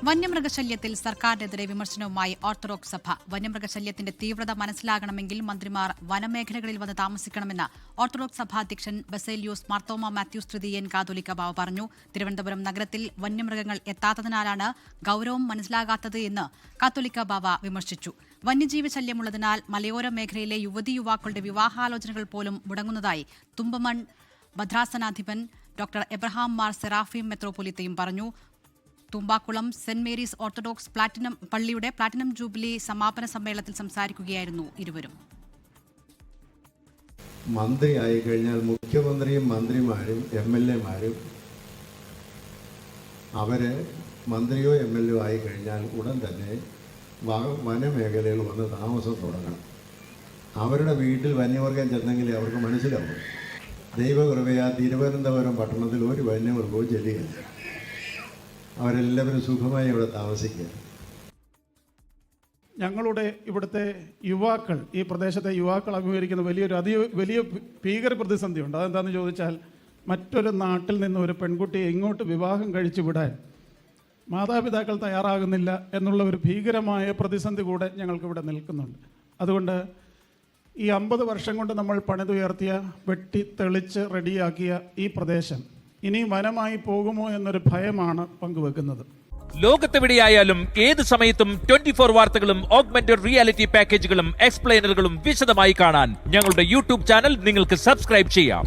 വന്യമൃഗശല്യത്തിൽ സർക്കാരിനെതിരെ വിമർശനവുമായി ഓർത്തഡോക്സ് സഭ. വന്യമൃഗശല്യത്തിന്റെ തീവ്രത മനസ്സിലാകണമെങ്കിൽ മന്ത്രിമാർ വനമേഖലകളിൽ വന്ന് താമസിക്കണമെന്ന് ഓർത്തഡോക്സ് സഭ അധ്യക്ഷൻ ബസേലിയോസ് മാർത്തോമ മാത്യൂസ് തൃതീയൻ കാതോലിക്ക ബാവ പറഞ്ഞു. തിരുവനന്തപുരം നഗരത്തിൽ വന്യമൃഗങ്ങൾ എത്താത്തതിനാലാണ് ഗൌരവം മനസ്സിലാകാത്തത് എന്ന് കാതോലിക്ക ബാവ വിമർശിച്ചു. വന്യജീവി ശല്യമുള്ളതിനാൽ മലയോര മേഖലയിലെ യുവതീ യുവാക്കളുടെ വിവാഹാലോചനകൾ പോലും മുടങ്ങുന്നതായി തുമ്പമൺ ഭദ്രാസനാധിപൻ ഡോക്ടർ എബ്രഹാം മാർ സെറാഫീം മെത്രോപൊലിത്തയും പറഞ്ഞു. തുമ്പാക്കുളം സെന്റ് മേരീസ് ഓർത്തഡോക്സ് പള്ളിയുടെ പ്ലാറ്റിനം ജൂബിലി സമാപന സമ്മേളനത്തിൽ സംസാരിക്കുകയായിരുന്നു ഇരുവരും. മന്ത്രിയായി കഴിഞ്ഞാൽ മുഖ്യമന്ത്രിയും മന്ത്രിമാരും MLA-മാരും അവര് മന്ത്രിയോ MLA ആയി കഴിഞ്ഞാൽ ഉടൻ തന്നെ വനമേഖലയിൽ വന്ന് താമസം തുടങ്ങണം. അവരുടെ വീട്ടിൽ വന്യമൃഗം ചെന്നെങ്കിലേ അവർക്ക് മനസ്സിലാവും. ദൈവകൃപയാ തിരുവനന്തപുരം പട്ടണത്തിൽ ഒരു വന്യമൃഗവും ചെല്ലുകയില്ല. അവരെല്ലാവരും സുഖമായി ഇവിടെ താമസിക്കുക. ഞങ്ങളുടെ ഇവിടുത്തെ യുവാക്കൾ, ഈ പ്രദേശത്തെ യുവാക്കൾ അഭിമുഖീകരിക്കുന്ന വലിയ ഭീകര പ്രതിസന്ധിയുണ്ട്. അതെന്താണെന്ന് ചോദിച്ചാൽ, മറ്റൊരു നാട്ടിൽ നിന്ന് ഒരു പെൺകുട്ടിയെ ഇങ്ങോട്ട് വിവാഹം കഴിച്ചു വിടാൻ മാതാപിതാക്കൾ തയ്യാറാകുന്നില്ല എന്നുള്ള ഒരു ഭീകരമായ പ്രതിസന്ധി കൂടെ ഞങ്ങൾക്കിവിടെ നിൽക്കുന്നുണ്ട്. അതുകൊണ്ട് ഈ 50 വർഷം കൊണ്ട് നമ്മൾ പണിതുയർത്തിയ, വെട്ടി തെളിച്ച് റെഡിയാക്കിയ ഈ പ്രദേശം ഇനി വനമായി പോകുമോ എന്നൊരു ഭയമാണ് പങ്കുവെക്കുന്നത്. ലോകത്തെവിടെയായാലും ഏത് സമയത്തും 24 വാർത്തകളും ഓഗ്മെന്റഡ് റിയാലിറ്റി പാക്കേജുകളും എക്സ്പ്ലെയിനറുകളും വിശദമായി കാണാൻ ഞങ്ങളുടെ YouTube ചാനൽ നിങ്ങൾക്ക് സബ്സ്ക്രൈബ് ചെയ്യാം.